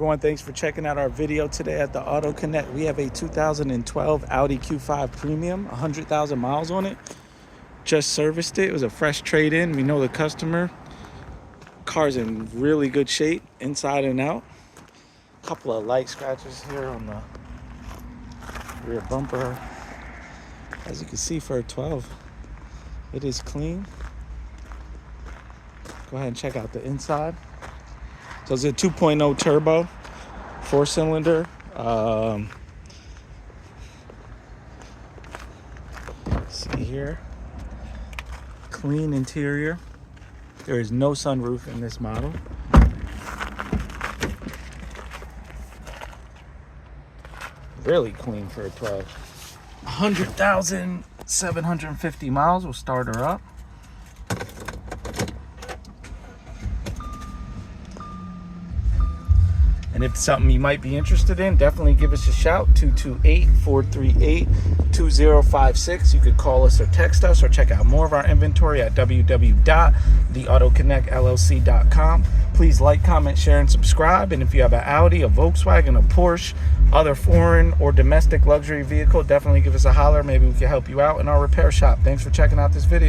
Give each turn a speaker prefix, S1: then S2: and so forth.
S1: Everyone, thanks for checking out our video today at the Auto Connect. We have a 2012 Audi Q5 Premium, 100,000 miles on it. Just serviced it. It was a fresh trade-in. We know the customer. Car's in really good shape, inside and out. A couple of light scratches here on the rear bumper. As you can see, for a 12, it is clean. Go ahead and check out the inside. So it's a 2.0 turbo, 4-cylinder. See here, clean interior. There is no sunroof in this model. Really clean for a 12. 100,750 miles. We'll start her up. And if it's something you might be interested in, definitely give us a shout, 228-438-2056. You could call us or text us or check out more of our inventory at www.theautoconnectllc.com. Please like, comment, share, and subscribe. And if you have an Audi, a Volkswagen, a Porsche, other foreign or domestic luxury vehicle, definitely give us a holler. Maybe we can help you out in our repair shop. Thanks for checking out this video.